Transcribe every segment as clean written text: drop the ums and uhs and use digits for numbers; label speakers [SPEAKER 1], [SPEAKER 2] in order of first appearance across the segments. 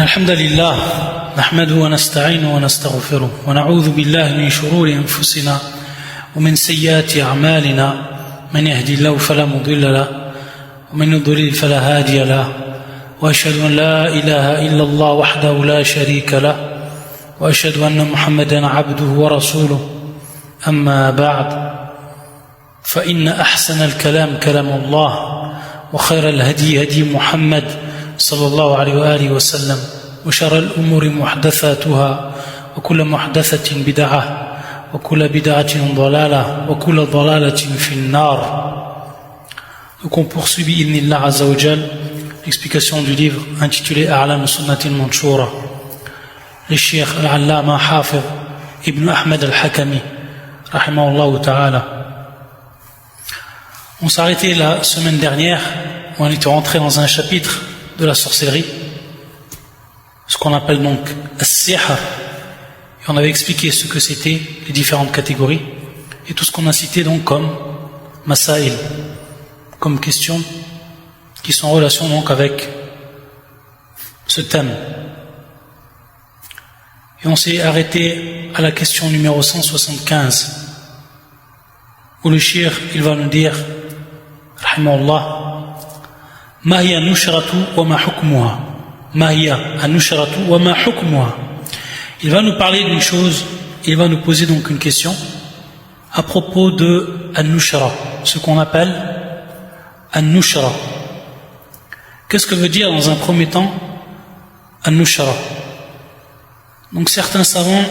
[SPEAKER 1] الحمد لله نحمده ونستعينه ونستغفره ونعوذ بالله من شرور أنفسنا ومن سيئات أعمالنا من يهدي الله فلا مضل له ومن يضلل فلا هادي له وأشهد أن لا إله إلا الله وحده لا شريك له وأشهد أن محمدا عبده ورسوله أما بعد فإن أحسن الكلام كلام الله وخير الهدي هدي محمد صلى الله عليه وآله وسلم وشر الأمور محدثاتها وكل محدثة بدعة وكل بدعة ضلالة وكل ضلالة في النار. Donc on poursuit bi'idhnillah azza wa jal l'explication du livre intitulé A'lam Sunnati al-Manshura le Cheikh al-Allama Hafiz Ibn Ahmed al-Hakami rahimahullah ta'ala. On s'est arrêté la semaine dernière où on était rentré dans un chapitre de la sorcellerie, ce qu'on appelle donc as-sihr, et on avait expliqué ce que c'était, les différentes catégories, et tout ce qu'on a cité donc comme masail, comme questions qui sont en relation donc avec ce thème. Et on s'est arrêté à la question numéro 175, où le shir, il va nous dire, rahimahullah, ما هي النشرة وما حكمها ما هي النشرة وما حكمها. Il va nous parler d'une chose, il va nous poser donc une question à propos de an-nushra, ce qu'on appelle an-nushra. Qu'est-ce que veut dire dans un premier temps an-nushra? Donc certains savants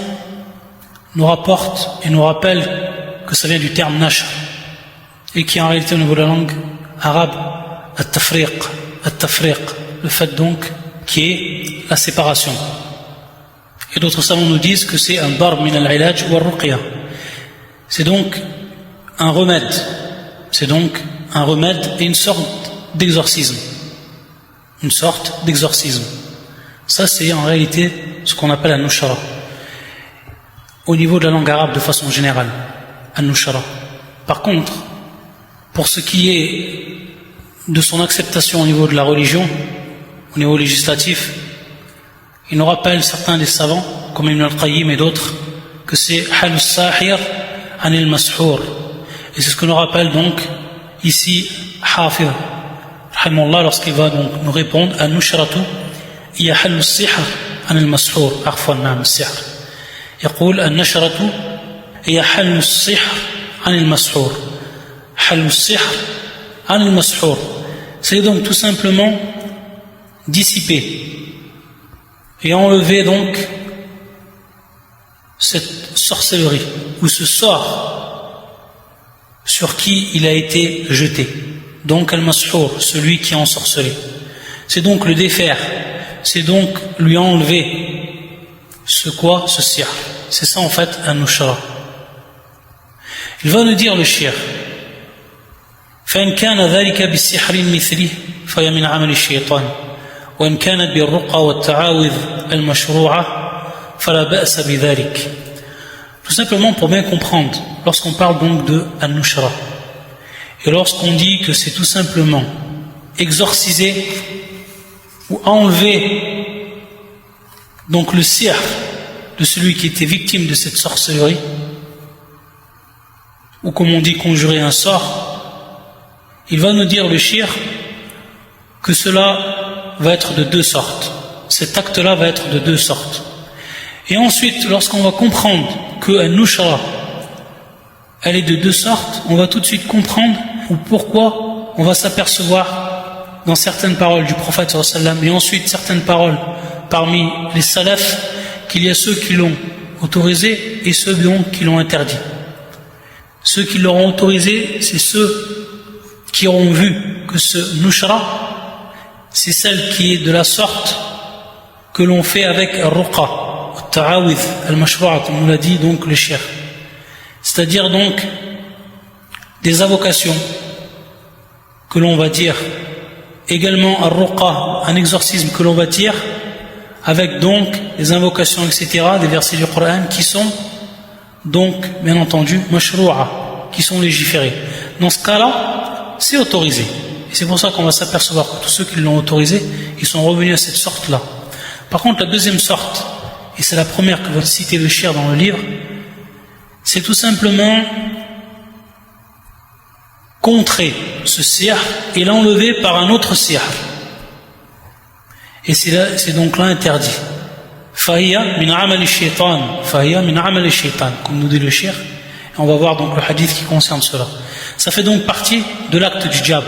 [SPEAKER 1] nous rapportent et nous rappellent que ça vient du terme nashr, et qui en réalité au niveau de la langue arabe At-tafriq, le fait donc qui est la séparation. Et d'autres savants nous disent que c'est un darb min al-ilaj wa al-ruqya. C'est donc un remède. C'est donc un remède et une sorte d'exorcisme. Une sorte d'exorcisme. Ça c'est en réalité ce qu'on appelle an-nushra. Au niveau de la langue arabe de façon générale. An-nushra. Par contre, pour ce qui est de son acceptation au niveau de la religion, au niveau législatif, il nous rappelle certains des savants, comme Ibn al-Qayyim et d'autres, que c'est halus sahir anil mashour. Et c'est ce que nous rappelle donc ici Hafiz rahimahullah lorsqu'il va donc nous répondre an-nushratu hiya halus sihr anil mashour. عفوا نعم السحر يقول النشرة هي حل السحر عن المسحور. حل السحر عن المسحور, c'est donc tout simplement dissiper et enlever donc cette sorcellerie ou ce sort sur qui il a été jeté. Donc al-mashour, celui qui a ensorcelé, c'est donc le défaire, c'est donc lui enlever ce quoi, ce sihr. C'est ça en fait an-nushra. Il va nous dire le shir, فإن كان ذلك بالسحر مثله فهي من عمل الشيطان وإن كانت بالرقى والتعاوذ المشروعة فلا بأس بذلك. Tout simplement pour bien comprendre, lorsqu'on parle donc de an-nushra et lorsqu'on dit que c'est tout simplement exorciser ou enlever donc le sihr de celui qui était victime de cette sorcellerie, ou comme on dit conjurer un sort, il va nous dire le shir que cela va être de deux sortes. Cet acte-là va être de deux sortes. Et ensuite, lorsqu'on va comprendre que an-nushra, elle est de deux sortes, on va tout de suite comprendre ou pourquoi on va s'apercevoir dans certaines paroles du prophète sallallahu alayhi wa sallam et ensuite certaines paroles parmi les salafs qu'il y a ceux qui l'ont autorisé et ceux donc qui l'ont interdit. Ceux qui l'auront autorisé, c'est ceux qui auront vu que ce nushra, c'est celle qui est de la sorte que l'on fait avec al-ruqa, al-ta'awidh, al-mashru'a, comme nous l'a dit donc le cheikh. C'est-à-dire donc des invocations que l'on va dire, également al-ruqa, un exorcisme que l'on va dire, avec donc des invocations, etc., des versets du Coran qui sont donc, bien entendu, mashru'a, qui sont légiférés. Dans ce cas-là, c'est autorisé. Et c'est pour ça qu'on va s'apercevoir que tous ceux qui l'ont autorisé, ils sont revenus à cette sorte-là. Par contre, la deuxième sorte, et c'est la première que va citer le shir dans le livre, c'est tout simplement contrer ce sihr et l'enlever par un autre sihr. Et c'est donc là interdit. Fahiya min amal ash-shaytan, fahiya min amal ash-shaytan, comme nous dit le shir. Et on va voir donc le hadith qui concerne cela. Ça fait donc partie de l'acte du diable.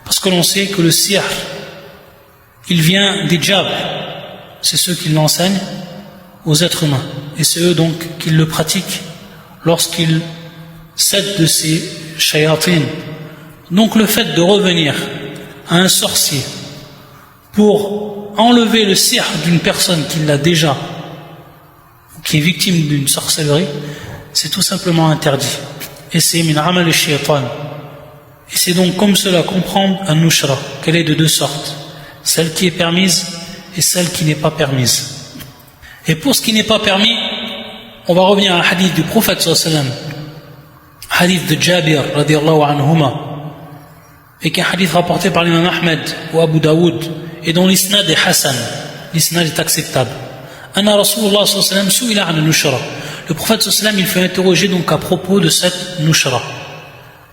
[SPEAKER 1] Parce que l'on sait que le sihr, il vient des diables. C'est ceux qui l'enseignent aux êtres humains. Et c'est eux donc qui le pratiquent lorsqu'ils s'aident de ces shayatin. Donc le fait de revenir à un sorcier pour enlever le sihr d'une personne qui l'a déjà, qui est victime d'une sorcellerie, c'est tout simplement interdit. Et c'est min amal ash-shaytan. Et c'est donc comme cela comprendre un nushra, qu'elle est de deux sortes, celle qui est permise et celle qui n'est pas permise. Et pour ce qui n'est pas permis, on va revenir à un hadith du prophète sallallahu alayhi wa sallam, hadith de Jabir radiyallahu anhuma, et qui est un hadith rapporté par l'imam Ahmed ou Abu Daoud, et dont l'isnad est Hassan, l'isnad est acceptable. Anna Rasulullah sallallahu alayhi wa sallam su'ila an nushra. Le prophète sallallahu alayhi wa sallam, il fait interroger donc à propos de cette nushra,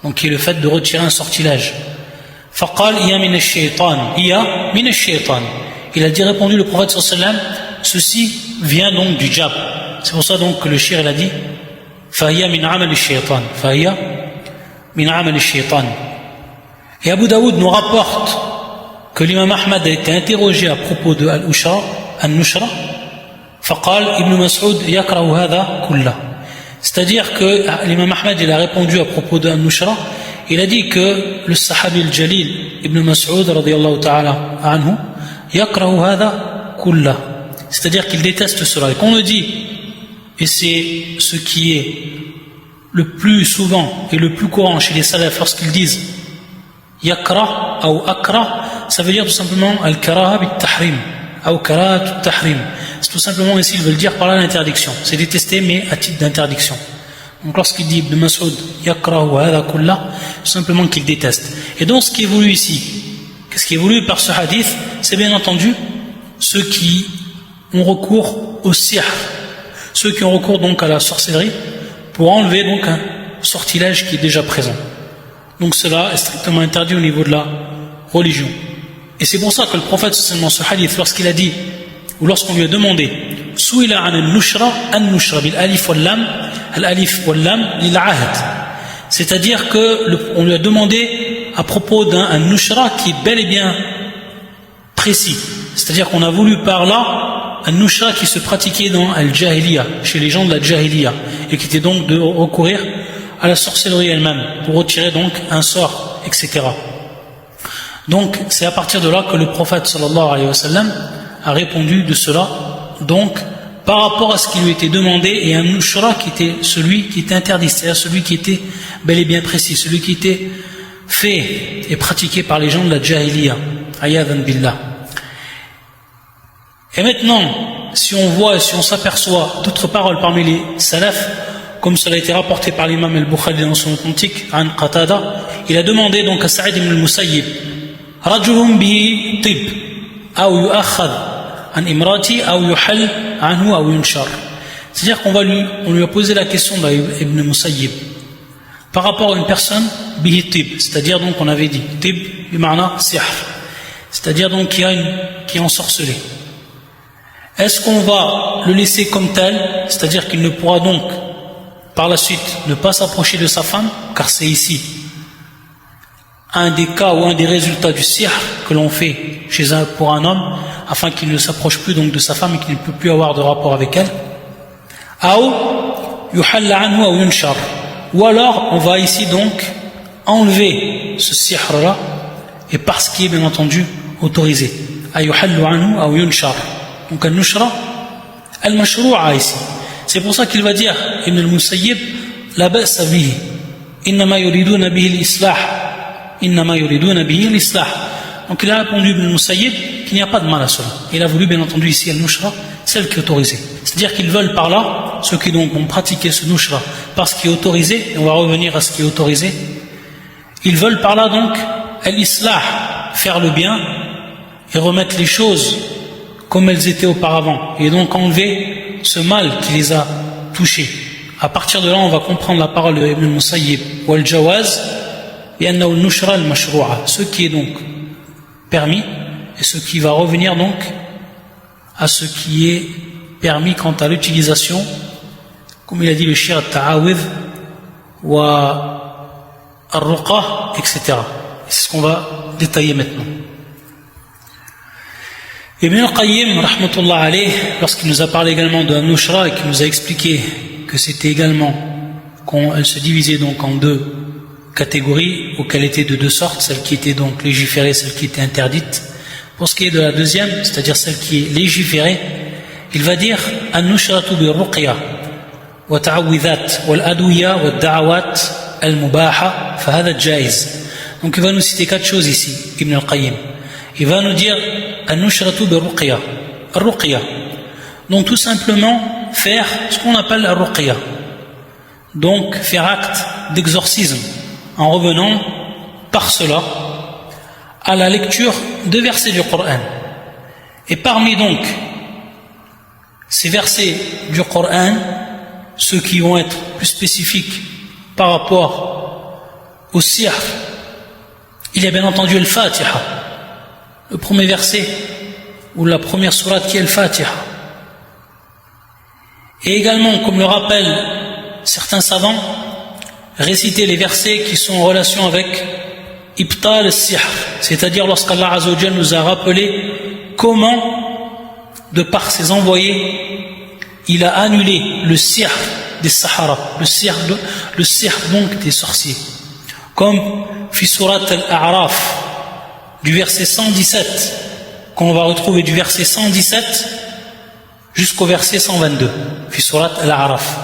[SPEAKER 1] donc qui est le fait de retirer un sortilège. Faqal iya min ash-shaytan, iya min ash-shaytan. Il a dit, répondu le prophète sallallahu alayhi wa sallam, ceci vient donc du diable. C'est pour ça donc que le shir il a dit fahiya min amal ash-shaytan, fahiya min amal ash-shaytan. Et Abu Daoud nous rapporte que l'imam Ahmad a été interrogé à propos de al-nushra, faqal ibn Mas'ud yakrahu hadha kullah. C'est-à-dire que l'imam Ahmad il a répondu à propos de al-nushra, il a dit que le sahabi al-jalil ibn Mas'ud radiyallahu ta'ala anhu yakrahu hadha kullah, c'est-à-dire qu'il déteste cela. Et qu'on le dit, et c'est ce qui est le plus souvent et le plus courant chez les salafs lorsqu'ils disent yakra ou akra, ça veut dire tout simplement al-karaha bit-tahrim ou karaha bit-tahrim. C'est tout simplement ici ils veulent dire par là l'interdiction, c'est détester mais à titre d'interdiction. Donc lorsqu'il dit Ibn Mas'ud yakrahu hadha kullah, tout simplement qu'il déteste. Et donc ce qui est voulu ici, qu'est-ce qui est voulu par ce hadith, c'est bien entendu ceux qui ont recours au sihr, ceux qui ont recours donc à la sorcellerie pour enlever donc un sortilège qui est déjà présent. Donc cela est strictement interdit au niveau de la religion. Et c'est pour ça que le prophète, seulement ce hadith, lorsqu'il a dit, ou lorsqu'on lui a demandé Su'ila an an-nushra bil alif wal lam, al alif wal lam lil ahd, c'est-à-dire que on lui a demandé à propos d'un nushra qui est bel et bien précis, c'est-à-dire qu'on a voulu par là un nushra qui se pratiquait dans al-jahiliya, chez les gens de la jahiliya, et qui était donc de recourir à la sorcellerie elle-même pour retirer donc un sort, etc. Donc c'est à partir de là que le prophète sallallahu alayhi wa sallam a répondu de cela, donc par rapport à ce qui lui était demandé, et un nushra qui était celui qui était interdit, c'est-à-dire celui qui était bel et bien précis, celui qui était fait et pratiqué par les gens de la jahiliya, ayadan billah. Et maintenant, si on voit, si on s'aperçoit d'autres paroles parmi les salafs, comme cela a été rapporté par l'imam al-Bukhari dans son authentique, An Qatada, il a demandé donc à Sa'id ibn al-Musayyib, Rajulun bi tib, ou yu'akhad an imrati, ou yuhal anhu, ou yunshar. C'est-à-dire qu'on lui a posé la question d'Ibn Musayyib par rapport à une personne bihi tib, c'est-à-dire donc on avait dit tib bima'na sihr, c'est-à-dire donc qui est ensorcelé. Est-ce qu'on va le laisser comme tel, c'est-à-dire qu'il ne pourra donc par la suite ne pas s'approcher de sa femme, car c'est ici un des cas ou un des résultats du sihr que l'on fait pour un homme, afin qu'il ne s'approche plus donc de sa femme et qu'il ne peut plus avoir de rapport avec elle. Ou alors on va ici donc enlever ce sihr-là, et parce qu'il est bien entendu autorisé. Donc al-nushra, al-mashrou'a ici. C'est pour ça qu'il va dire, Ibn al-Musayyib, la ba'sa bihi, innama yuriduna bihi l'islah, innama yuriduna bihi l'islah. Donc il a répondu Ibn al-Musayyib qu'il n'y a pas de mal à cela. Il a voulu bien entendu ici al-nushra, celle qui est autorisée. C'est-à-dire qu'ils veulent par là, ceux qui donc vont pratiquer ce nushra, par ce qui est autorisé, et on va revenir à ce qui est autorisé, ils veulent par là donc al-islah, faire le bien, et remettre les choses comme elles étaient auparavant, et donc enlever ce mal qui les a touchés. À partir de là, on va comprendre la parole de Ibn al-Musayyib wal jawaz li'annahu al-nushra al-mashru'a, ce qui est donc permis et ce qui va revenir donc à ce qui est permis quant à l'utilisation, comme il a dit le shir al-ta'awidh wa al-ruqa, etc. Et c'est ce qu'on va détailler maintenant. Ibn al-Qayyim, rahmatullah alayh, lorsqu'il nous a parlé également de An-Nushra et qu'il nous a expliqué que c'était également qu'elle se divisait donc en deux catégories, ou qu'elle était de deux sortes, celle qui était donc légiférée, celle qui était interdite. Pour ce qui est de la deuxième, c'est-à-dire celle qui est légiférée, il va dire An-Nushratu bi-ruqya wa ta'awwidhat wal adwiya wa da'awat al-mubaha fa hadha jaiz. Donc il va nous citer quatre choses ici, Ibn al-Qayyim. Il va nous dire An-Nushratu bi-ruqya. Ar-ruqya. Donc tout simplement faire ce qu'on appelle ar-ruqya. Donc faire acte d'exorcisme en revenant par cela à la lecture de versets du Coran. Et parmi donc ces versets du Coran, ceux qui vont être plus spécifiques par rapport au sihr, il y a bien entendu le Fatiha, le premier verset ou la première sourate qui est le Fatiha. Et également, comme le rappellent certains savants, réciter les versets qui sont en relation avec Ibtal al-Sihr, c'est-à-dire lorsqu'Allah Azza wa Jalla nous a rappelé comment, de par ses envoyés, il a annulé le sihr des Sahara, le sihr donc des sorciers. Comme fi surat al-A'raf, du verset 117, qu'on va retrouver du verset 117 jusqu'au verset 122, fi surat al-A'raf.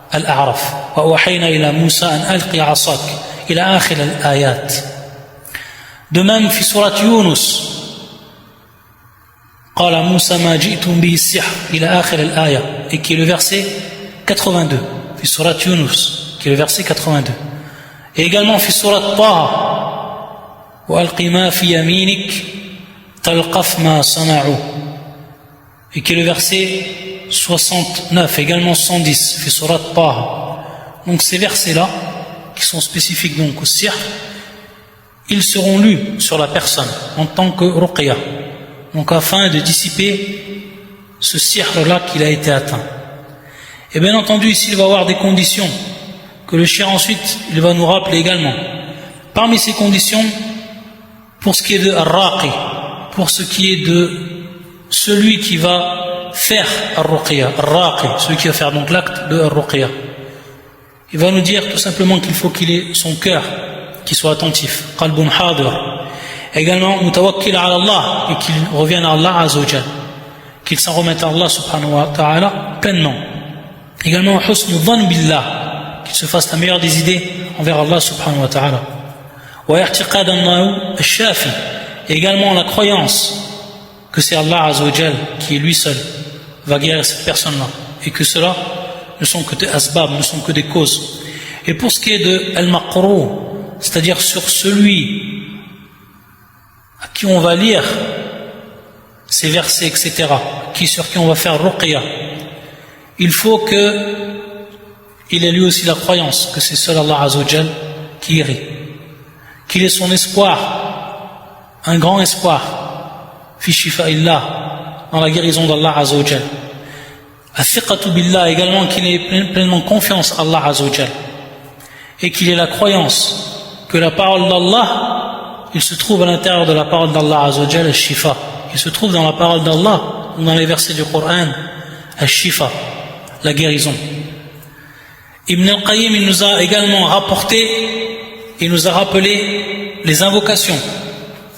[SPEAKER 1] Al-A'raf. Wa wahayna ila Musa an alqi 'asak ila akhir al-ayat. De même, fi surat Yunus, qala Musa ma ji'tum bi sihr ila akhir al-aya, et qui est le verset 82, fi surat Yunus, qui est le verset 82. Et également fi surat Taha, wa alqi ma fi yaminik talqaf ma sana'u, et qui est le verset 69, également 110, fi surat Taha. Donc ces versets-là, qui sont spécifiques donc au sihr, ils seront lus sur la personne en tant que ruqya, donc afin de dissiper ce sihr-là qu'il a été atteint. Et bien entendu, ici il va y avoir des conditions que le shir ensuite il va nous rappeler également. Parmi ces conditions, pour ce qui est de ar-raqi, pour ce qui est de celui qui va faire ar-ruqya, ar-raqi, celui qui va faire donc l'acte de ar-ruqya, il va nous dire tout simplement qu'il faut qu'il ait son cœur qui soit attentif, qalbun hadir, également mutawakkil ala Allah, et qu'il revienne à Allah Azza wa Jal, qu'il s'en remette à Allah subhanahu wa ta'ala pleinement. Également husnu dhann billah, qu'il se fasse la meilleure des idées envers Allah subhanahu wa ta'ala. Wa i'tiqad annahu ash-shafi, et également la croyance que c'est Allah Azza wa Jal qui est lui seul va guérir cette personne-là, et que cela ne sont que des asbab, ne sont que des causes. Et pour ce qui est de al-maqrou, c'est-à-dire sur celui à qui on va lire ces versets, etc., sur qui on va faire ruqya, il faut qu'il ait lui aussi la croyance que c'est seul Allah Azza wa Jal qui guérit, qu'il ait son espoir, un grand espoir, fi shifa'illah, dans la guérison d'Allah Azza wa Jal. Athiqatu billah, également qu'il ait pleinement confiance à Allah Azza wa Jal, et qu'il ait la croyance que la parole d'Allah, il se trouve à l'intérieur de la parole d'Allah Azza wa Jal, al-shifa. Il se trouve dans la parole d'Allah, dans les versets du Coran, al-shifa, la guérison. Ibn al-Qayyim, il nous a également rapporté, il nous a rappelé les invocations,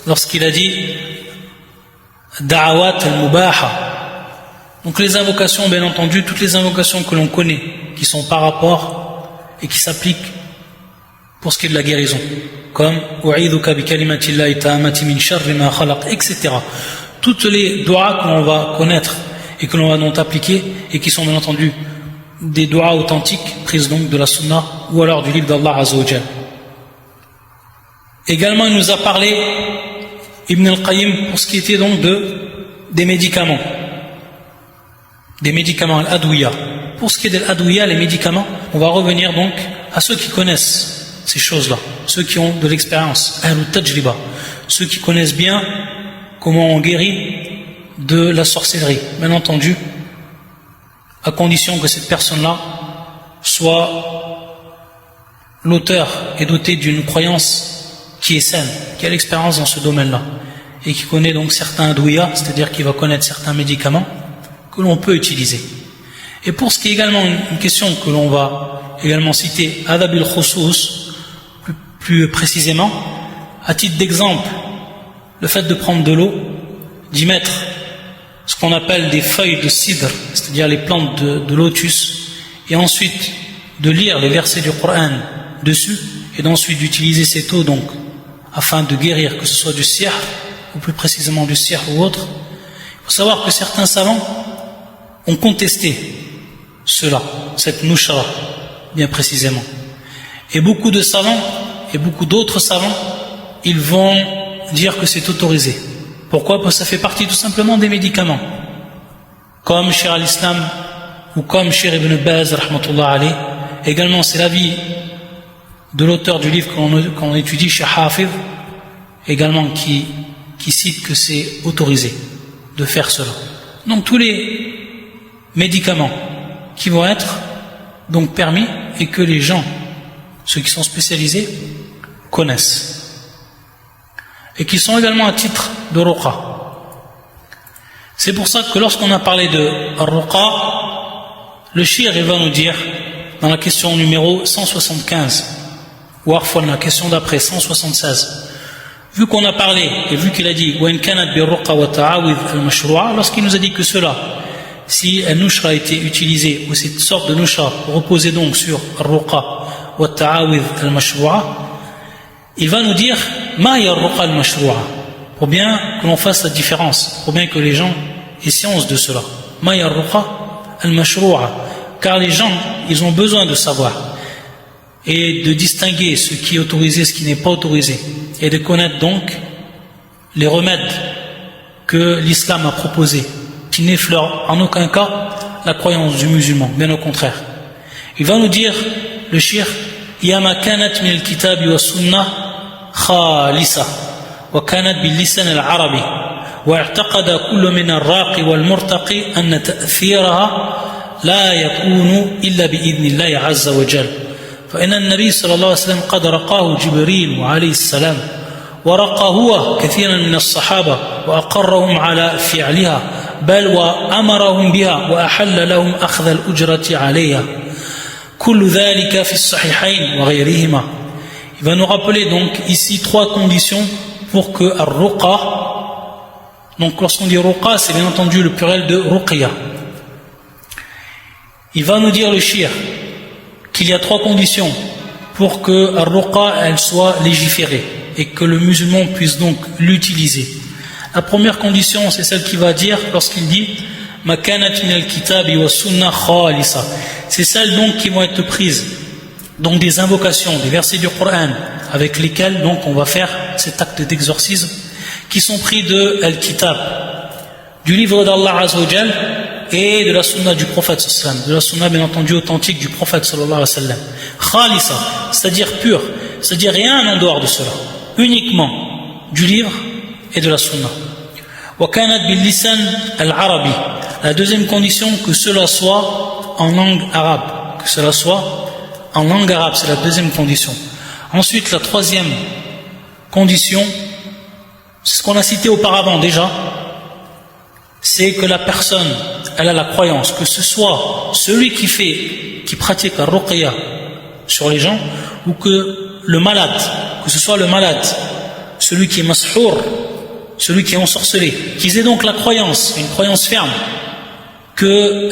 [SPEAKER 1] lorsqu'il a dit da'awat al-mubaha. Donc les invocations, bien entendu, toutes les invocations que l'on connaît, qui sont par rapport et qui s'appliquent pour ce qui est de la guérison, comme u'idhuka bi kalimatillahi ta'amati min sharri ma khalaq, etc. Toutes les doigts que l'on va connaître et que l'on va donc appliquer, et qui sont bien entendu des doigts authentiques prises donc de la sunna ou alors du livre d'Allah Azza wa Jal. Également il nous a parlé Ibn al-Qayyim pour ce qui était donc de des médicaments, l'adouya. Pour ce qui est de l'adouya, les médicaments, on va revenir donc à ceux qui connaissent ces choses-là, ceux qui ont de l'expérience, al-tajriba, ceux qui connaissent bien comment on guérit de la sorcellerie, bien entendu, à condition que cette personne-là soit l'auteur et doté d'une croyance qui est saine, qui a l'expérience dans ce domaine-là, et qui connaît donc certains adouya, c'est-à-dire qu'il va connaître certains médicaments que l'on peut utiliser. Et pour ce qui est également une question que l'on va également citer, adabil khusus, plus précisément, à titre d'exemple, le fait de prendre de l'eau, d'y mettre ce qu'on appelle des feuilles de cidre, c'est-à-dire les plantes de lotus, et ensuite de lire les versets du Coran dessus, et d'ensuite d'utiliser cette eau donc afin de guérir, que ce soit du sihr, ou plus précisément du sihr ou autre. Il faut savoir que certains savants ont contesté cela, cette nushra, bien précisément. Et beaucoup de savants, et beaucoup d'autres savants, ils vont dire que c'est autorisé. Pourquoi? Parce que ça fait partie tout simplement des médicaments. Comme Cheikh al-Islam, ou comme Cheikh Ibn Baz, rahmatullah alayh. Également, c'est l'avis de l'auteur du livre qu'on étudie, Cheikh Hafid, également qui cite que c'est autorisé de faire cela. Donc tous les médicaments qui vont être donc permis et que les gens, ceux qui sont spécialisés, connaissent. Et qui sont également à titre de ruqa. C'est pour ça que lorsqu'on a parlé de ruqa, le shir il va nous dire dans la question numéro 175, ou arfouan, la question d'après 176, vu qu'on a parlé et vu qu'il a dit lorsqu'il nous a dit que cela, si un nushra a été utilisé, ou cette sorte de nushra reposait donc sur al-ruqa wa ta'awidh al-mashru'a, il va nous dire ma ya al-ruqa al-mashru'a, pour bien que l'on fasse la différence, pour bien que les gens aient science de cela. Ma ya al-ruqa al-mashru'a, car les gens, ils ont besoin de savoir et de distinguer ce qui est autorisé, ce qui n'est pas autorisé, et de connaître donc les remèdes que l'islam a proposés, qui n'effleure en aucun cas la croyance du musulman, bien au contraire. Il va nous dire, le shir, ya ma kanat min al-kitab wa sunnah khalisa wa kanat bil lisan al-arabi wa i'taqada kullu min ar-raqi wal murtaqi anna ta'thiraha la yakunu illa bi idnillahi azza wa jalla fa inna an-nabiy sallallahu alayhi wa sallam qad raqahu jibril alayhi salam ورقى هو كثيرا من الصحابة وأقرهم على فعلها بل وأمرهم بها وأحل لهم أخذ الأجرة عليها كل ذلك في الصحيحين وغيرهما. Il va nous rappeler donc ici trois conditions pour que ar-ruqa, donc lorsqu'on dit ruqa, c'est bien entendu le pluriel de ruqya. Il va nous dire le shir qu'il y a trois conditions pour que ar-ruqa elle soit légiférée et que le musulman puisse donc l'utiliser. La première condition, c'est celle qui va dire, lorsqu'il dit ma kanat min al-kitabi wa sunnah khalisa, c'est celles donc qui vont être prises, donc des invocations, des versets du Coran, avec lesquels donc on va faire cet acte d'exorcisme, qui sont pris de al-kitab, du livre d'Allah Azza wa Jal, et de la sunna du prophète sallallahu alayhi wa sallam, de la sunna bien entendu authentique du prophète sallallahu alayhi wa sallam. Khalisa, c'est-à-dire pure, c'est-à-dire rien en dehors de cela, uniquement du livre et de la sunna. Wa kanat bil lisan al-arabi, la deuxième condition, que cela soit en langue arabe, que cela soit en langue arabe, c'est la deuxième condition. Ensuite, la troisième condition, c'est ce qu'on a cité auparavant déjà, c'est que la personne, elle a la croyance que ce soit celui qui pratique la ruqya sur les gens, ou que le malade, que ce soit le malade, celui qui est mashour, celui qui est ensorcelé, qu'ils aient donc la croyance, une croyance ferme, que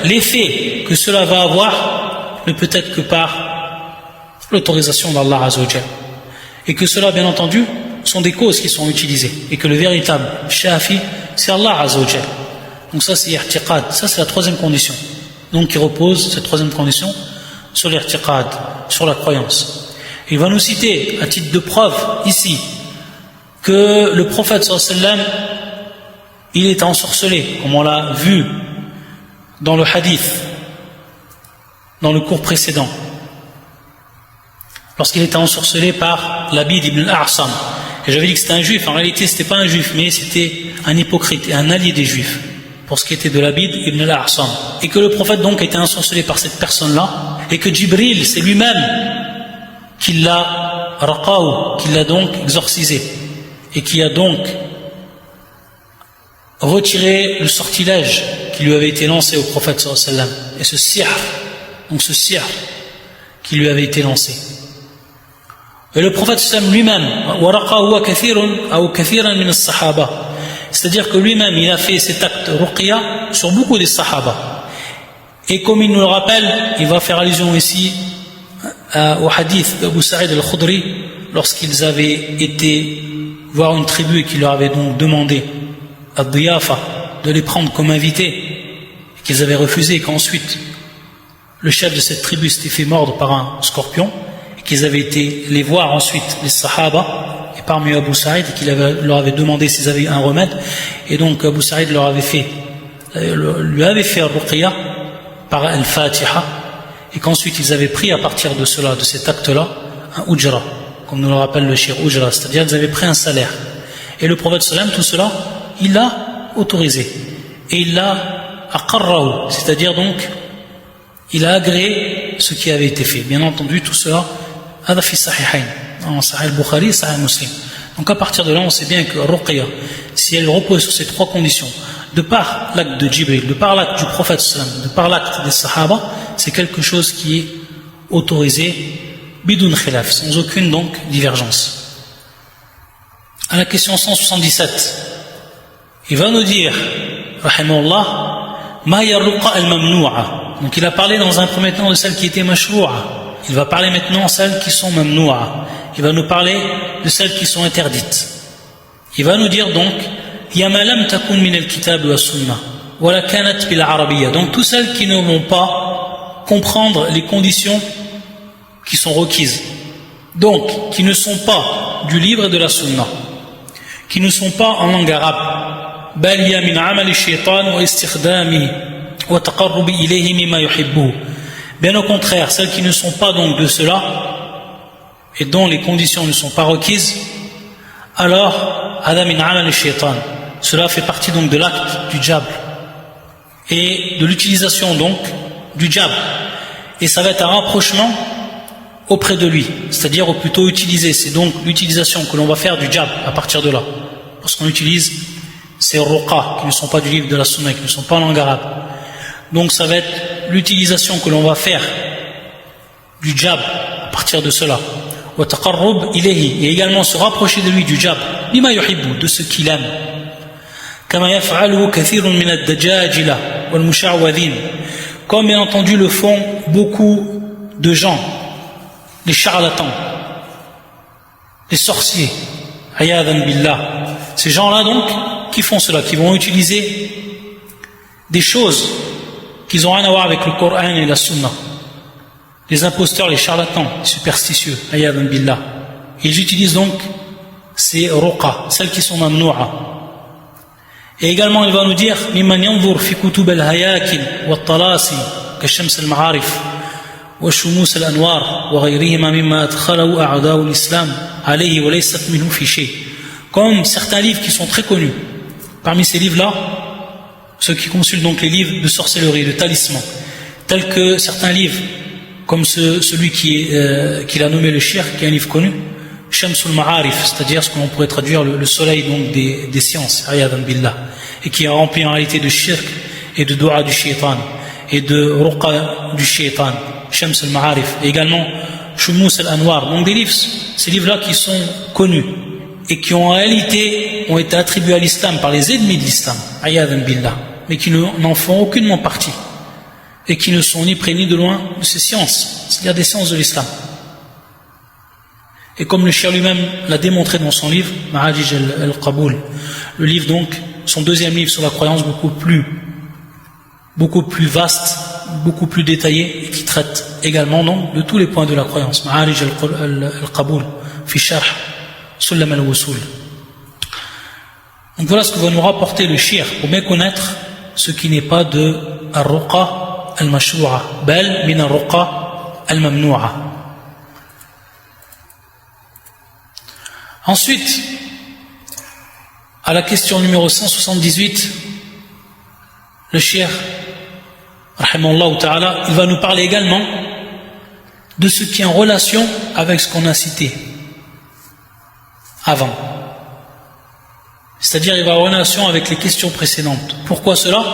[SPEAKER 1] l'effet que cela va avoir ne peut être que par l'autorisation d'Allah Azza wa Jalla. Et que cela, bien entendu, sont des causes qui sont utilisées. Et que le véritable shafi, c'est Allah Azza wa Jalla. Donc ça, c'est i'tiqad. Ça, c'est la troisième condition. Donc qui repose, cette troisième condition, sur l'irtiqad, sur la croyance. Il va nous citer, à titre de preuve, ici, que le prophète sallallahu alayhi wa sallam, il est ensorcelé, comme on l'a vu dans le hadith, dans le cours précédent, lorsqu'il était ensorcelé par Labid ibn al-A'sam. Et j'avais dit que c'était un juif. En réalité, c'était pas un juif, mais c'était un hypocrite et un allié des juifs, pour ce qui était de Labid ibn al-A'sam. Et que le prophète donc a été ensorcelé par cette personne-là, et que Jibril, c'est lui-même qui l'a raqaou, qui l'a donc exorcisé, et qui a donc retiré le sortilège qui lui avait été lancé au prophète sallallahu alayhi wa sallam, et ce sihr, donc ce sihr qui lui avait été lancé. Et le prophète sallallahu alayhi wa sallam lui-même, c'est-à-dire que lui-même il a fait cet acte ruqya sur beaucoup des sahaba. Et comme il nous le rappelle, il va faire allusion ici au hadith d'Abu Sa'id al-Khudri, lorsqu'ils avaient été voir une tribu et qui leur avait donc demandé à Diyafa de les prendre comme invités, et qu'ils avaient refusé, et qu'ensuite le chef de cette tribu s'était fait mordre par un scorpion, et qu'ils avaient été les voir ensuite, les sahaba, et parmi eux Abu Sa'id, et qu'il leur avait demandé s'ils avaient un remède, et donc Abu Sa'id lui avait fait al-ruqya par al-Fatiha, et qu'ensuite ils avaient pris à partir de cela, de cet acte-là, un ujra, comme nous le rappelle le shir ujra, c'est-à-dire qu'ils avaient pris un salaire. Et le prophète sallam, tout cela, il l'a autorisé. Et il l'a aqarrahu, c'est-à-dire donc, il a agréé ce qui avait été fait. Bien entendu, tout cela, hada fi sahihayn, en Sahih al-Bukhari, Sahih Muslim. Donc à partir de là, on sait bien que ruqya, si elle repose sur ces trois conditions, de par l'acte de Jibril, de par l'acte du prophète sallam, de par l'acte des sahaba, c'est quelque chose qui est autorisé bidun khilaf, sans aucune donc divergence. À la question 177, il va nous dire, rahimahullah, ma ya ruqa al-mamnu'a. Donc il a parlé dans un premier temps de celles qui étaient mashru'a. Il va parler maintenant de celles qui sont mamnu'a. Il va nous parler de celles qui sont interdites. Il va nous dire donc, ya ma lam takun min al-kitab wa sunnah wa la kanat bil arabiyya. Donc toutes celles qui ne vont pas comprendre les conditions qui sont requises. Donc qui ne sont pas du livre et de la sunna, qui ne sont pas en langue arabe. بل هي من عمل الشيطان واستخدامه وتقرب إليه مما يحبه. Bien au contraire, celles qui ne sont pas donc de cela et dont les conditions ne sont pas requises, alors هذا من عمل الشيطان. Cela fait partie donc de l'acte du diable et de l'utilisation donc du diable, et ça va être un rapprochement auprès de lui, c'est-à-dire au plutôt utilisé. C'est donc l'utilisation que l'on va faire du diable à partir de là, parce qu'on utilise ces ruqa qui ne sont pas du livre de la sunna, qui ne sont pas en langue arabe. Donc ça va être l'utilisation que l'on va faire du diable à partir de cela. Wa taqarrub ilayhi, et également se rapprocher de lui, du diable, bima yuhibbu, de ce qu'il aime. Kama yaf'aluhu kathirun min ad-dajajila wal musha'wadhin, comme bien entendu le font beaucoup de gens, les charlatans, les sorciers, ayadan billah. Ces gens-là donc qui font cela, qui vont utiliser des choses qui n'ont rien à voir avec le Coran et la Sunna. Les imposteurs, les charlatans, les superstitieux, ayadan billah. Ils utilisent donc ces ruqa, celles qui sont mamnu'a. Et également il va nous dire mimman yanzur fi kutub al-hayakil wa at-talasi ka shams al-ma'arif wa shumus al-anwar wa ghayrihima mimma adkhalahu a'da'u al-islam alayhi wa laysat minhu fi shay. Comme certains livres qui sont très connus. Parmi ces livres-là, ceux qui consultent donc les livres de sorcellerie, de talisman, tels que certains livres, comme celui qu'il a nommé le shir, qui est un livre connu, Shamsul Ma'arif, c'est-à-dire ce qu'on pourrait traduire le soleil donc des sciences, ayadan billah, et qui est rempli en réalité de shirk et de dua du shaitan, et de ruqa du shaitan, Shamsul Ma'arif, et également Shumus al-Anwar. Donc des livres, ces livres-là qui sont connus, et qui en réalité ont été attribués à l'islam par les ennemis de l'islam, ayadan billah, mais qui n'en font aucunement partie, et qui ne sont ni près ni de loin de ces sciences, c'est-à-dire des sciences de l'islam. Et comme le shir lui-même l'a démontré dans son livre, Ma'ajij al-Qaboul, le livre donc, son deuxième livre sur la croyance, beaucoup plus vaste, beaucoup plus détaillé, et qui traite également donc de tous les points de la croyance. Ma'ajij al-Qaboul, fi sharh Sullam al-Wusul. Donc voilà ce que va nous rapporter le shir pour bien connaître ce qui n'est pas de al-ruqa al-mashru'a, bal min al-ruqa al-mamnu'a. Ensuite, à la question numéro 178, le shir, rahimahullah ta'ala, il va nous parler également de ce qui est en relation avec ce qu'on a cité avant. C'est-à-dire, il va en relation avec les questions précédentes. Pourquoi cela?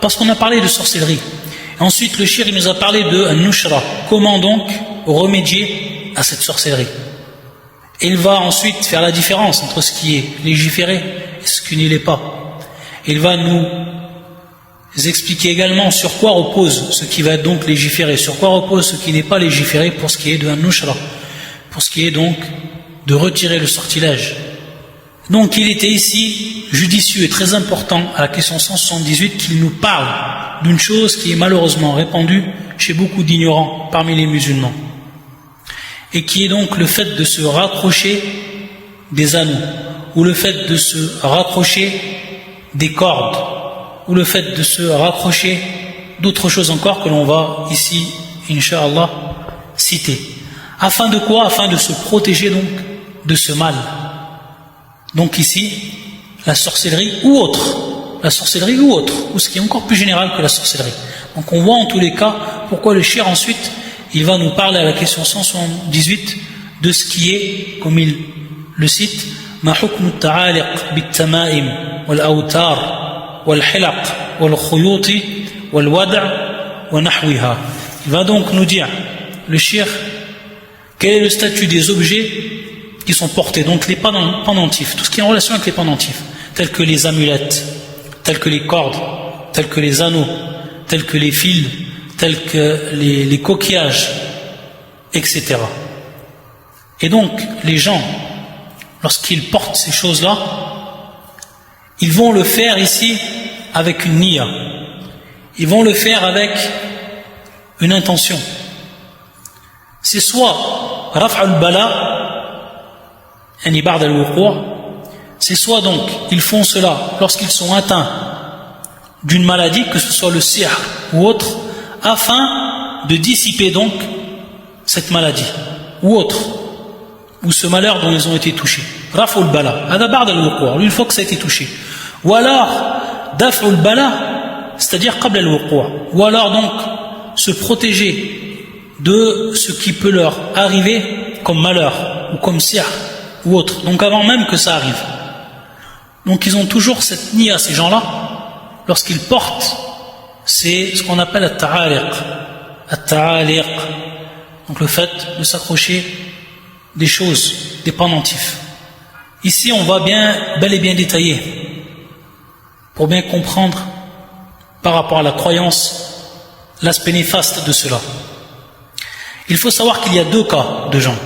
[SPEAKER 1] Parce qu'on a parlé de sorcellerie. Et ensuite, le shir, il nous a parlé de an-nushra. Comment donc remédier à cette sorcellerie? Et il va ensuite faire la différence entre ce qui est légiféré et ce qui ne l'est pas. Il va nous expliquer également sur quoi repose ce qui va être donc légiféré, sur quoi repose ce qui n'est pas légiféré pour ce qui est de an-nushra, pour ce qui est donc de retirer le sortilège. Donc il était ici judicieux et très important à la question 178 qu'il nous parle d'une chose qui est malheureusement répandue chez beaucoup d'ignorants parmi les musulmans, et qui est donc le fait de se raccrocher des anneaux, ou le fait de se raccrocher des cordes, ou le fait de se raccrocher d'autres choses encore que l'on va ici, incha'Allah, citer. Afin de quoi? Afin de se protéger donc de ce mal. Donc ici, la sorcellerie ou autre, ou ce qui est encore plus général que la sorcellerie. Donc on voit en tous les cas pourquoi le shir ensuite, il va nous parler à la question 178 de ce qui est, comme il le cite, ma hukm at-ta'aliq bit-tama'im wal-awtar wal-hilaq wal-khuyut wal-wad' wa nahwiha. Il va donc nous dire, le shir, quel est le statut des objets qui sont portés, donc les pendentifs, tout ce qui est en relation avec les pendentifs, tels que les amulettes, tels que les cordes, tels que les anneaux, tels que les fils, tels que les coquillages, etc. Et donc, les gens, lorsqu'ils portent ces choses-là, ils vont le faire ici avec une niya. Ils vont le faire avec une intention. C'est soit raf'al bala, c'est soit donc ils font cela lorsqu'ils sont atteints d'une maladie, que ce soit le sihr ou autre, afin de dissiper donc cette maladie ou autre, ou ce malheur dont ils ont été touchés. Raf'ul bala, une fois que ça a été touché. Ou alors daf'ul bala, c'est-à-dire qabla al-wuqu', ou alors donc se protéger de ce qui peut leur arriver comme malheur ou comme sihr ou autre, donc avant même que ça arrive. Donc ils ont toujours cette niya, ces gens-là, lorsqu'ils portent, c'est ce qu'on appelle at-ta'aliq, donc le fait de s'accrocher des choses, des pendentifs. Ici on va bel et bien détailler pour bien comprendre par rapport à la croyance l'aspect néfaste de cela. Il faut savoir qu'il y a deux cas de gens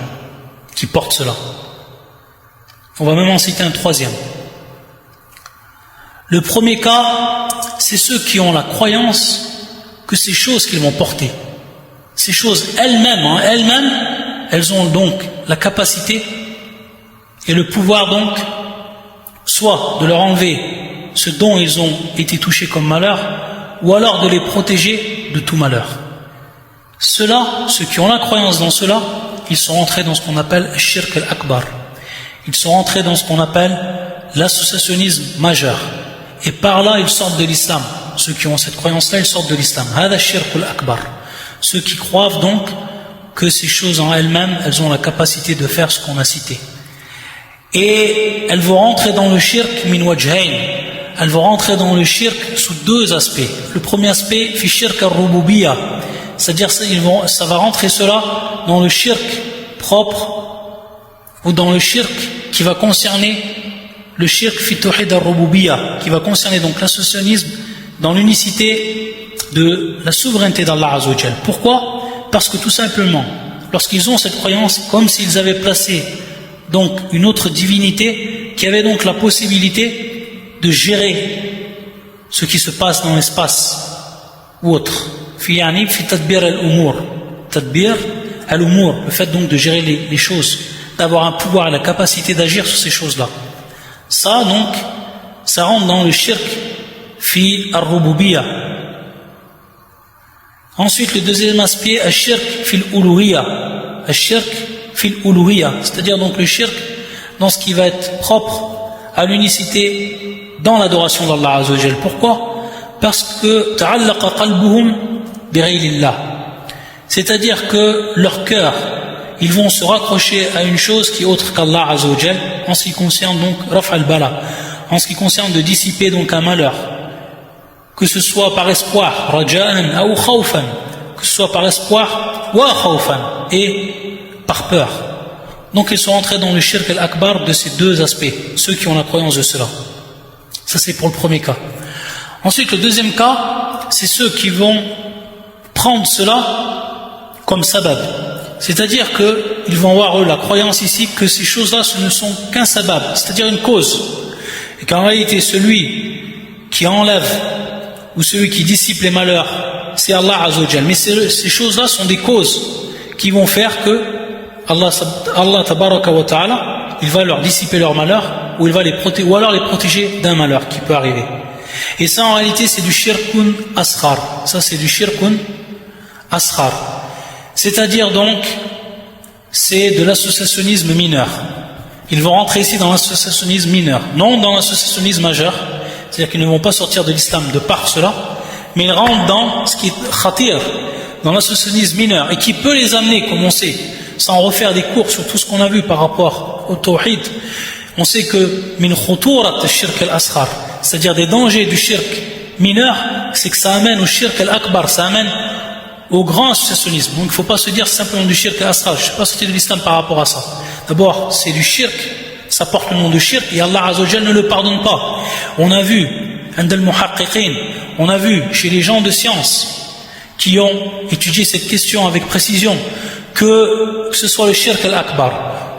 [SPEAKER 1] qui portent cela. On va même en citer un troisième. Le premier cas, c'est ceux qui ont la croyance que ces choses qu'ils vont porter, ces choses elles-mêmes, elles ont donc la capacité et le pouvoir donc, soit de leur enlever ce dont ils ont été touchés comme malheur, ou alors de les protéger de tout malheur. Ceux-là, ceux qui ont la croyance dans cela, ils sont entrés dans ce qu'on appelle shirk al-akbar. Ils sont entrés dans ce qu'on appelle l'associationnisme majeur. Et par là, ils sortent de l'islam. Ceux qui ont cette croyance-là, ils sortent de l'islam. Hada shirk al-akbar. Ceux qui croient donc que ces choses en elles-mêmes, elles ont la capacité de faire ce qu'on a cité. Et elles vont rentrer dans le shirk min wajhayn. Elles vont rentrer dans le shirk sous deux aspects. Le premier aspect, fi shirk al-rububiyya. C'est-à-dire, ça va rentrer cela dans le shirk propre, ou dans le shirk qui va concerner le shirk fi tawhid ar-rububiyya, qui va concerner donc l'associationnisme dans l'unicité de la souveraineté d'Allah Azza wa Jal. Pourquoi? Parce que tout simplement, lorsqu'ils ont cette croyance, comme s'ils avaient placé donc une autre divinité qui avait donc la possibilité de gérer ce qui se passe dans l'espace ou autre. Fi tadbir al-umur, le fait donc de gérer les choses, d'avoir un pouvoir et la capacité d'agir sur ces choses-là. Ça donc, ça rentre dans le shirk fi al-rububiyya. Ensuite, le deuxième aspect, al-shirk fi al-uluhiyya. Al-shirk fi al-uluhiyya, c'est-à-dire donc le shirk dans ce qui va être propre à l'unicité dans l'adoration d'Allah Azza wa Jal. Pourquoi? Parce que ta'allaqa qalbuhum bi ghayrillah. C'est-à-dire que leur cœur, ils vont se raccrocher à une chose qui est autre qu'Allah Azza wa Jal, en ce qui concerne donc raf' al-bala, en ce qui concerne de dissiper donc un malheur, que ce soit par espoir, raja'an ou khawfan, que ce soit par espoir ou khawfan, et par peur. Donc ils sont entrés dans le shirk al-akbar de ces deux aspects, ceux qui ont la croyance de cela. Ça c'est pour le premier cas. Ensuite le deuxième cas, c'est ceux qui vont prendre cela comme sabab. C'est-à-dire qu'ils vont avoir eux la croyance ici que ces choses-là ce ne sont qu'un sabab, c'est-à-dire une cause. Et qu'en réalité celui qui enlève ou celui qui dissipe les malheurs, c'est Allah Azza wa Jal. Mais ces choses-là sont des causes qui vont faire que Allah tabaraka wa ta'ala, il va leur dissiper leurs malheurs ou il va les protéger, ou alors les protéger d'un malheur qui peut arriver. Et ça en réalité c'est du shirkun asghar. Ça c'est du shirkun asghar. C'est-à-dire donc c'est de l'associationnisme mineur. Ils vont rentrer ici dans l'associationnisme mineur, non dans l'associationnisme majeur. C'est-à-dire qu'ils ne vont pas sortir de l'islam de par cela, mais ils rentrent dans ce qui est khatir, dans l'associationnisme mineur, et qui peut les amener, comme on sait, sans refaire des cours sur tout ce qu'on a vu par rapport au tawhid. On sait que min khuturat al-shirk al-asghar, c'est-à-dire des dangers du shirk mineur, c'est que ça amène au shirk al-akbar, ça amène au grand associationnisme. Donc il ne faut pas se dire simplement du shirk al-asghar. Je ne suis pas sorti de l'islam par rapport à ça. D'abord, c'est du shirk, ça porte le nom de shirk, et Allah Azza wa Jal ne le pardonne pas. On a vu, on a vu chez les gens de science qui ont étudié cette question avec précision, que ce soit le shirk al-akbar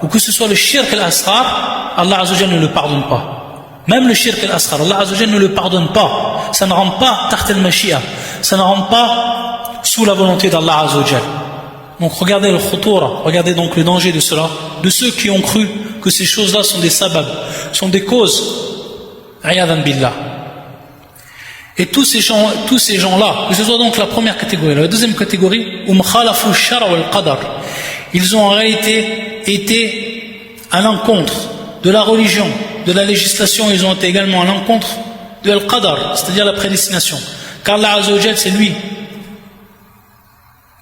[SPEAKER 1] ou que ce soit le shirk al-asghar, Allah Azza wa Jal ne le pardonne pas. Même le shirk al-asghar, Allah Azza wa Jal ne le pardonne pas. Ça ne rentre pas taht al-mashia, ça ne rentre pas sous la volonté d'Allah Azza wa Jal. Donc regardez le khutura, regardez donc le danger de cela, de ceux qui ont cru que ces choses-là sont des sabab, sont des causes, ayadan billah. Et tous ces gens-là, que ce soit donc la première catégorie, la deuxième catégorie, khalafu shar wal qadar, ils ont en réalité été à l'encontre de la religion, de la législation, ils ont été également à l'encontre de al-qadar, c'est-à-dire la prédestination. Car Allah Azza wa Jal, c'est lui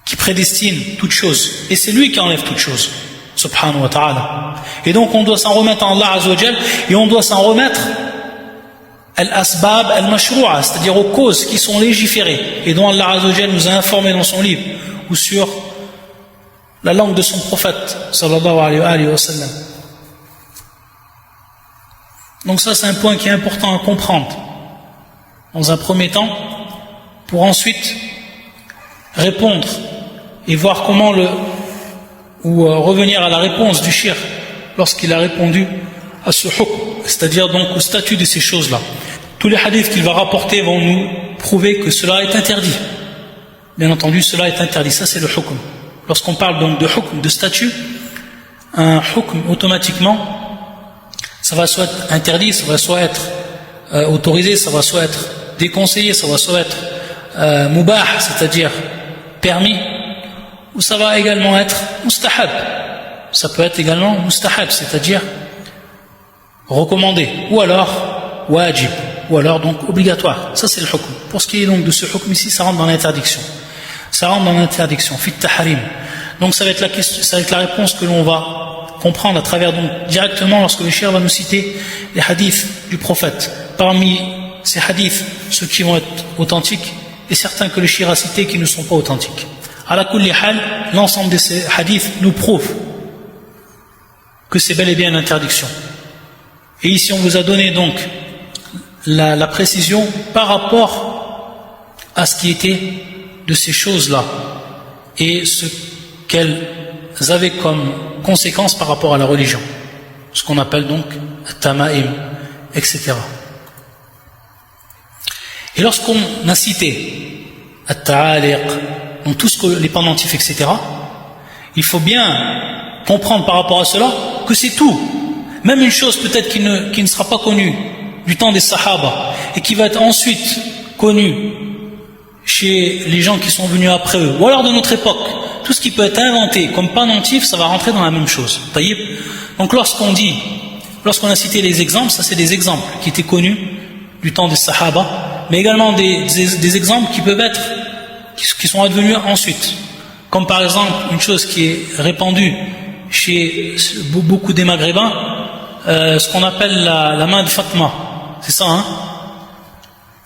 [SPEAKER 1] qui prédestine toute chose, et c'est lui qui enlève toute chose, subhanahu wa ta'ala. Et donc on doit s'en remettre à Allah Azza wa Jal, et on doit s'en remettre al-asbab al-mashru'a, c'est-à-dire aux causes qui sont légiférées, et dont Allah Azza wa Jal nous a informé dans son livre, ou sur la langue de son prophète, sallallahu alayhi wa sallam. Donc ça c'est un point qui est important à comprendre, dans un premier temps, pour ensuite répondre et voir comment revenir à la réponse du shirk lorsqu'il a répondu à ce hukm, c'est-à-dire donc au statut de ces choses-là. Tous les hadiths qu'il va rapporter vont nous prouver que cela est interdit. Bien entendu, cela est interdit. Ça, c'est le hukm. Lorsqu'on parle donc de hukm, de statut, un hukm, automatiquement, ça va soit être interdit, ça va soit être autorisé, ça va soit être déconseillé, ça va soit être mubah, c'est-à-dire permis, ou ça va également être mustahab. Ça peut être également mustahab, c'est-à-dire recommandé, ou alors wajib, ou alors donc obligatoire. Ça c'est le hukm. Pour ce qui est donc de ce hukm ici, ça rentre dans l'interdiction. Ça rentre dans l'interdiction, fit tahrim. Donc ça va être la question, ça va être la réponse que l'on va comprendre à travers donc directement lorsque le cheikh va nous citer les hadiths du prophète. Parmi ces hadiths, ceux qui vont être authentiques, et certains que le cheikh a cités qui ne sont pas authentiques. Ala kulli hal, l'ensemble de ces hadiths nous prouve que c'est bel et bien une interdiction. Et ici on vous a donné donc la précision par rapport à ce qui était de ces choses-là et ce qu'elles avaient comme conséquence par rapport à la religion, ce qu'on appelle donc at-tama'im, etc. Et lorsqu'on a cité at-ta'aliq, donc tout ce que les pendentifs, etc., il faut bien comprendre par rapport à cela que c'est tout. Même une chose peut-être qui ne sera pas connue du temps des Sahaba et qui va être ensuite connu chez les gens qui sont venus après eux, ou alors de notre époque, tout ce qui peut être inventé comme pendentif, ça va rentrer dans la même chose. Donc lorsqu'on a cité les exemples, ça c'est des exemples qui étaient connus du temps des Sahaba, mais également des exemples qui peuvent être, qui sont advenus ensuite. Comme par exemple, une chose qui est répandue chez beaucoup des Maghrébins, ce qu'on appelle la main de Fatma. C'est ça, hein?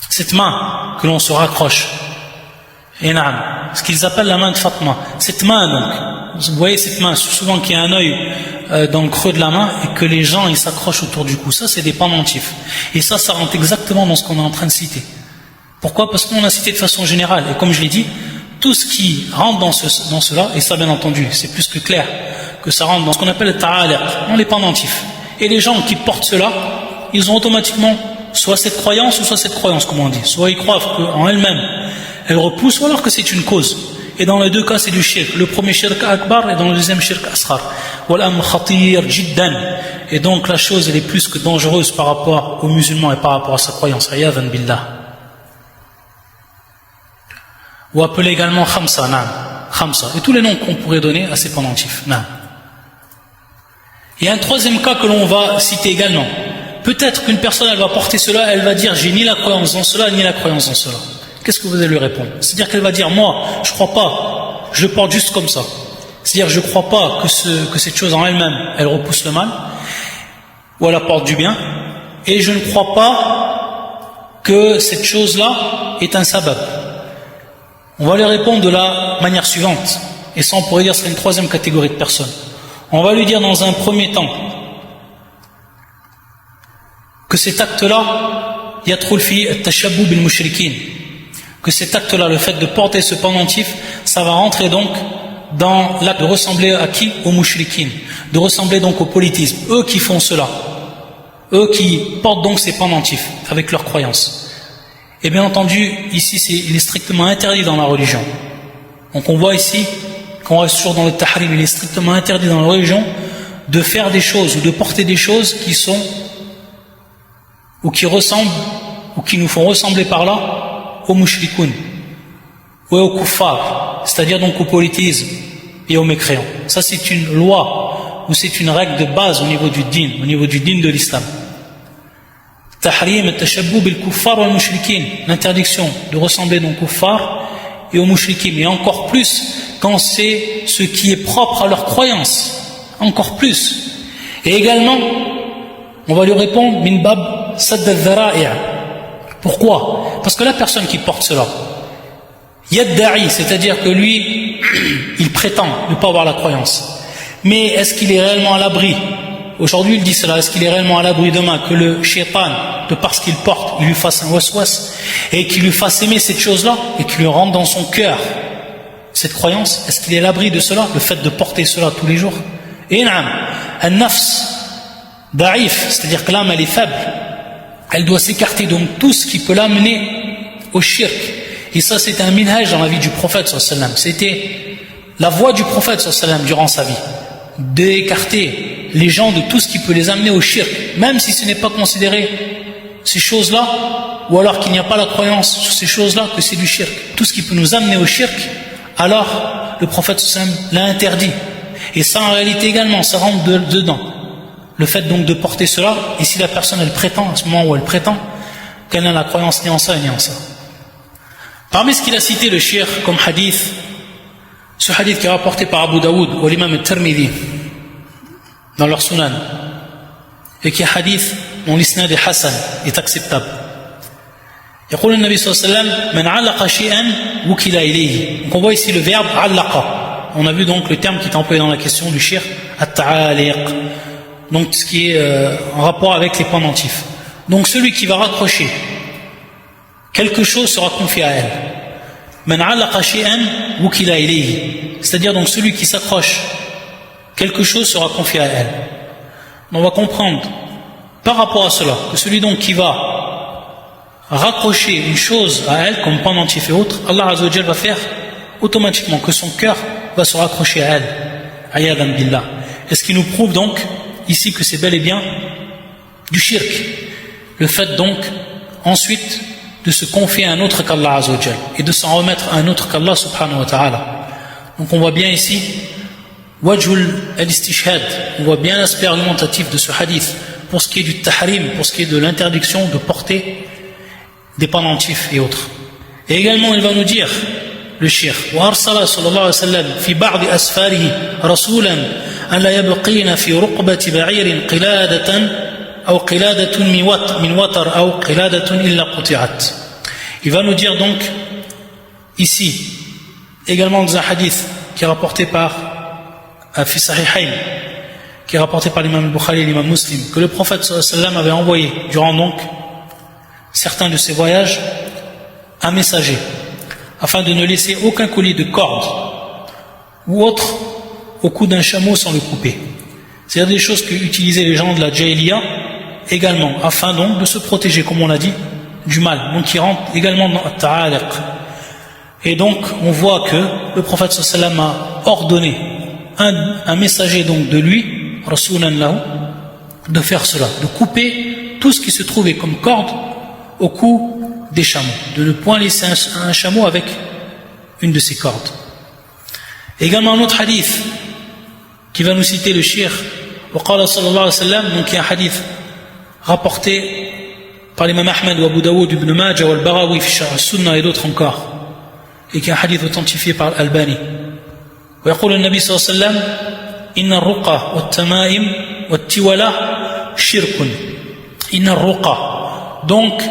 [SPEAKER 1] Cette main que l'on se raccroche. Et ce qu'ils appellent la main de Fatma. Cette main, donc, vous voyez cette main, souvent qu'il y a un œil dans le creux de la main et que les gens ils s'accrochent autour du cou. Ça, c'est des pendentifs. Et ça rentre exactement dans ce qu'on est en train de citer. Pourquoi? Parce qu'on a cité de façon générale. Et comme je l'ai dit, tout ce qui rentre dans cela, et ça bien entendu, c'est plus que clair, que ça rentre dans ce qu'on appelle le ta'aliq, dans les pendentifs. Et les gens qui portent cela, ils ont automatiquement soit cette croyance, ou soit cette croyance, comme on dit. Soit ils croient qu'en elle-même, elle repousse, ou alors que c'est une cause. Et dans les deux cas, c'est du shirk. Le premier shirk akbar et dans le deuxième shirk asghar. Wal-amr khatir jiddan. Et donc la chose, elle est plus que dangereuse par rapport aux musulmans et par rapport à sa croyance. Ayadhan billah. Ou appelé également khamsa, na'am. Khamsa. Et tous les noms qu'on pourrait donner à ces pendentifs. Na'am. Il y a un troisième cas que l'on va citer également. Peut-être qu'une personne, elle va porter cela, elle va dire, j'ai ni la croyance dans cela, ni la croyance dans cela. Qu'est-ce que vous allez lui répondre? C'est-à-dire qu'elle va dire, moi, je crois pas, je le porte juste comme ça. C'est-à-dire, je crois pas que cette chose en elle-même, elle repousse le mal, ou elle apporte du bien, et je ne crois pas que cette chose-là est un sabab. On va lui répondre de la manière suivante, et ça on pourrait dire que c'est une troisième catégorie de personnes. On va lui dire dans un premier temps que cet acte-là, yadkhul fi at-tashabbuh bil mushrikin, que cet acte-là, le fait de porter ce pendentif, ça va rentrer donc dans l'acte de ressembler à qui? Aux mushrikin, de ressembler donc au polythéisme, eux qui font cela, eux qui portent donc ces pendentifs avec leurs croyances. Et bien entendu, ici il est strictement interdit dans la religion. Donc on voit ici, quand on reste toujours dans le tahrim, il est strictement interdit dans la religion de faire des choses ou de porter des choses qui sont ou qui ressemblent ou qui nous font ressembler par là aux mushrikoun ou aux kuffar, c'est-à-dire donc au polythéisme et aux mécréants. Ça c'est une loi ou c'est une règle de base au niveau du din de l'islam. Tahrim at-tashabbuh bil kuffar wal mushrikin, l'interdiction de ressembler donc aux kuffar et aux mushrikin, et encore plus quand c'est ce qui est propre à leur croyance, encore plus. Et également, on va lui répondre min bab sadd al-dhara'i'. Pourquoi? Parce que la personne qui porte cela, yadda'i, c'est-à-dire que lui, il prétend ne pas avoir la croyance. Mais est-ce qu'il est réellement à l'abri? Aujourd'hui, il dit cela. Est-ce qu'il est réellement à l'abri demain que le shaitan, de par ce qu'il porte, il lui fasse un waswas et qu'il lui fasse aimer cette chose-là et qu'il lui rentre dans son cœur cette croyance? Est-ce qu'il est à l'abri de cela, le fait de porter cela tous les jours? Et na'am, an-nafs da'if, c'est-à-dire que l'âme elle est faible, elle doit s'écarter donc tout ce qui peut l'amener au shirk. Et ça c'était un minhaj dans la vie du prophète sallallahu alayhi wa sallam. C'était la voie du prophète sallallahu alayhi wa sallam durant sa vie, d'écarter les gens de tout ce qui peut les amener au shirk, même si ce n'est pas considéré ces choses-là, ou alors qu'il n'y a pas la croyance sur ces choses-là, que c'est du shirk. Tout ce qui peut nous amener au shirk, alors le prophète sallallahu alayhi wa sallam l'a interdit. Et ça en réalité également, ça rentre dedans. Le fait donc de porter cela, et si la personne elle prétend, à ce moment où elle prétend, qu'elle n'a la croyance ni en ça ni en ça. Parmi ce qu'il a cité le shirk comme hadith, ce hadith qui est rapporté par Abu Daoud ou l'imam al-Tirmidhi dans leur sunan, et qui est hadith dont l'isnad est hasan, est acceptable. يقول النبي صلى الله عليه وسلم من علق شيئا وكل إليه. Donc on voit ici le verbe allaqa. On a vu donc le terme qui est employé dans la question du shirk, at-ta'aliq. Donc ce qui est en rapport avec les pendentifs. Donc celui qui va raccrocher quelque chose sera confié à elle. Man allaqa shay'an wukila ilayhi. C'est-à-dire donc celui qui s'accroche quelque chose sera confié à elle. On va comprendre par rapport à cela que celui donc qui va raccrocher une chose à elle comme pendentif et autres, Allah Azza wa Jalla va faire automatiquement que son cœur va se raccrocher à elle. Ayadan billah. Et ce qui nous prouve donc ici que c'est bel et bien du shirk. le fait donc ensuite de se confier à un autre qu'Allah Azza wa Jal et de s'en remettre à un autre qu'Allah subhanahu wa ta'ala. Donc on voit bien ici wajhul al-istishhad, on voit bien l'aspect argumentatif de ce hadith pour ce qui est du tahrim, pour ce qui est de l'interdiction de porter des pendentifs et autres. Et également il va nous dire le cheikh wa arsala sallallahu alayhi wa sallam fi ba'd asfarihi rasulan an la yabqina fi ruqbati ba'irin qiladatan aw qiladatun min watar aw qiladatun illa quti'at. Il va nous dire donc ici également dans un hadith qui est rapporté par fi Sahihayn, qui est rapporté par l'imam Bukhari et l'imam Muslim, que le prophète sallallahu alayhi wa sallam avait envoyé durant donc certains de ses voyages un messager afin de ne laisser aucun collier de corde ou autre au cou d'un chameau sans le couper. C'est-à-dire des choses que utilisaient les gens de la Jahiliya également, afin donc de se protéger, comme on l'a dit, du mal, donc qui rentre également dans At-Ta'aliq. Et donc on voit que le prophète sallallahu alayhi wa sallam a ordonné un messager donc de lui, Rasulan lahu, de faire cela, de couper tout ce qui se trouvait comme corde au cou des chameaux, de ne point laisser un chameau avec une de ses cordes. Et également un autre hadith qui va nous citer le shir, وقال صلى الله عليه وسلم, donc il y a un hadith rapporté par l'imam Ahmed ou Abu Daoud, Ibn Majah ou Al-Barawi, Sunnah et d'autres encore, et qui est un hadith authentifié par Al-Albani. ويقول النبي صلى الله عليه وسلم إن الرقى والتمائم والتولى شرك. إن الرقى, donc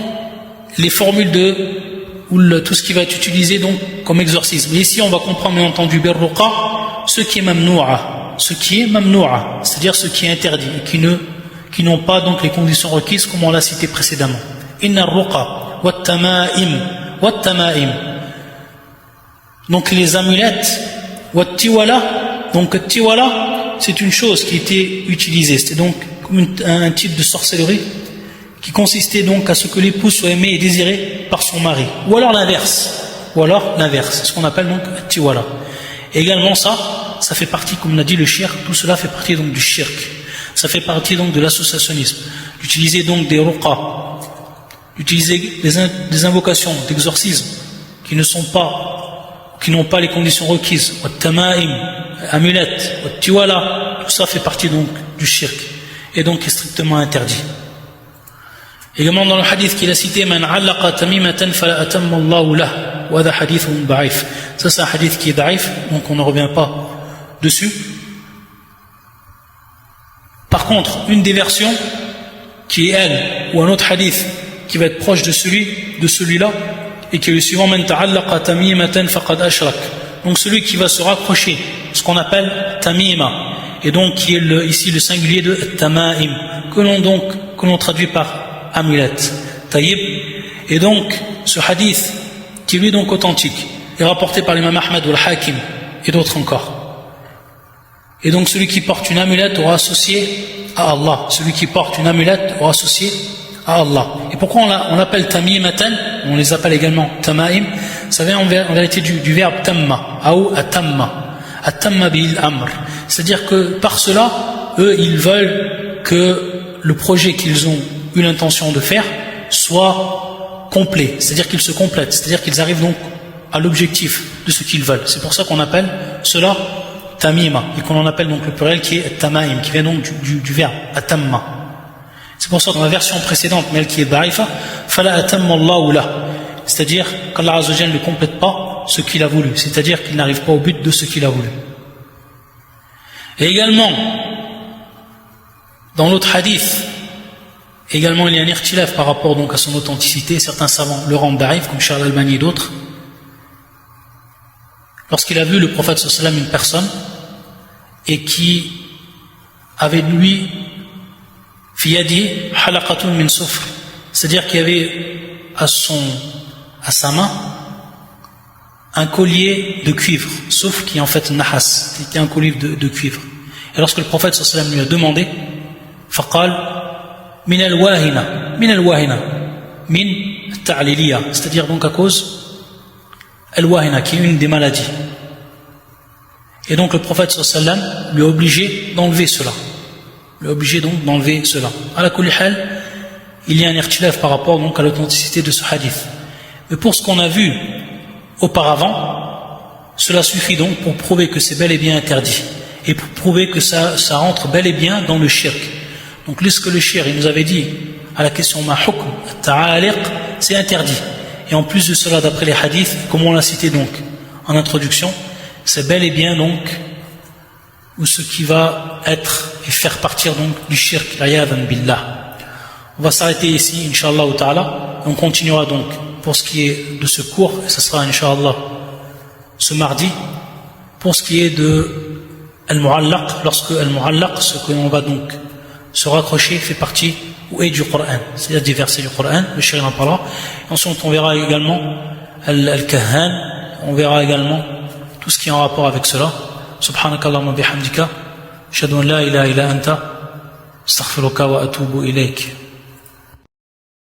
[SPEAKER 1] les formules ou tout ce qui va être utilisé donc comme exorcisme. Et ici on va comprendre bien entendu birruqa, ce qui est mamnoua, c'est-à-dire ce qui est interdit et qui n'ont pas donc les conditions requises comme on l'a cité précédemment. Inna ruqa wat tamaim, donc les amulettes, wat tiwala, donc tiwala c'est une chose qui était utilisée, c'était donc comme un type de sorcellerie qui consistait donc à ce que l'épouse soit aimée et désirée par son mari, ou alors l'inverse, c'est ce qu'on appelle donc tiwala. Et également ça fait partie, comme l'a dit le shirk, tout cela fait partie donc du shirk, ça fait partie donc de l'associationnisme, d'utiliser donc des ruqa, d'utiliser des invocations d'exorcisme qui n'ont pas les conditions requises, wat tamaim, amulettes, wat tiwala, tout ça fait partie donc du shirk et donc est strictement interdit. Également dans le hadith qu'il a cité, man allaqa tamimatan fala atamma Allahu lah, wa hadha hadithun da'if. Ça c'est un hadith qui est da'if, donc on ne revient pas dessus. Par contre, une des versions qui est elle, ou un autre hadith qui va être proche de celui-là, et qui est le suivant, man ta'allaqa tamimatan faqad ashrak. Donc celui qui va se raccrocher, ce qu'on appelle tamima, et donc qui est ici le singulier de tamaim, que l'on traduit par amulette, taïb. Et donc ce hadith qui lui est donc authentique est rapporté par l'imam Ahmed ou al-Hakim et d'autres encore. Et donc celui qui porte une amulette aura associé à Allah, celui qui porte une amulette aura associé à Allah. Et pourquoi on l'appelle tamimatan, on les appelle également tamaim, ça vient en vérité du verbe tamma ou atamma bil amr, c'est-à-dire que par cela eux ils veulent que le projet qu'ils ont eu l'intention de faire soit complet, c'est-à-dire qu'ils se complètent, c'est-à-dire qu'ils arrivent donc à l'objectif de ce qu'ils veulent. C'est pour ça qu'on appelle cela tamima, et qu'on en appelle donc le pluriel qui est tamaim, qui vient donc du verbe atamma. C'est pour ça que dans la version précédente, mais elle qui est da'ifa, fala atamma Allahu lah, c'est-à-dire qu'Allah Azza wa Jalla ne complète pas ce qu'il a voulu, c'est-à-dire qu'il n'arrive pas au but de ce qu'il a voulu. Et également dans l'autre hadith, également il y a un irtilaf par rapport donc à son authenticité, certains savants le rendent da'if comme Charles Albani et d'autres. Lorsqu'il a vu le prophète sallallahu alayhi wa sallam, une personne et qui avait de lui fiyadi halaqatun min sufr, c'est-à-dire qu'il y avait à sa main un collier de cuivre, sauf qui est en fait nahas, qui est un collier de cuivre. Et lorsque le prophète sallallahu alayhi wa sallam lui a demandé, faqal min al-wahina, min al-ta'liliya, c'est-à-dire donc à cause al-wahina, qui est une des maladies. Et donc le prophète sallallahu alayhi wa sallam lui a obligé d'enlever cela. Ala kulli hal, il y a un ikhtilaf par rapport donc à l'authenticité de ce hadith. Mais pour ce qu'on a vu auparavant, cela suffit donc pour prouver que c'est bel et bien interdit et pour prouver que ça rentre bel et bien dans le shirk. Donc lorsque le shirk, il nous avait dit à la question ma hukm at-ta'aliq, c'est interdit. Et en plus de cela, d'après les hadiths, comme on l'a cité donc en introduction, c'est bel et bien donc ou ce qui va être et faire partir donc du shirk, ayadan billah. On va s'arrêter ici, Inch'Allah ta'ala, et on continuera donc pour ce qui est de ce cours, et ce sera Inch'Allah ce mardi, pour ce qui est de Al-Mu'allaq, lorsque Al-Mu'allaq, ce que l'on va donc se raccrocher, fait partie ou est du Coran, c'est-à-dire des versets du Coran, le Cheikh en parlera. Et ensuite on verra également Al-Kahhan, on verra également tout ce qui est en rapport avec cela. Subhanakallahumma bihamdika, ashhadu an la ilaha illa anta, astaghfiruka wa atubu ilayk.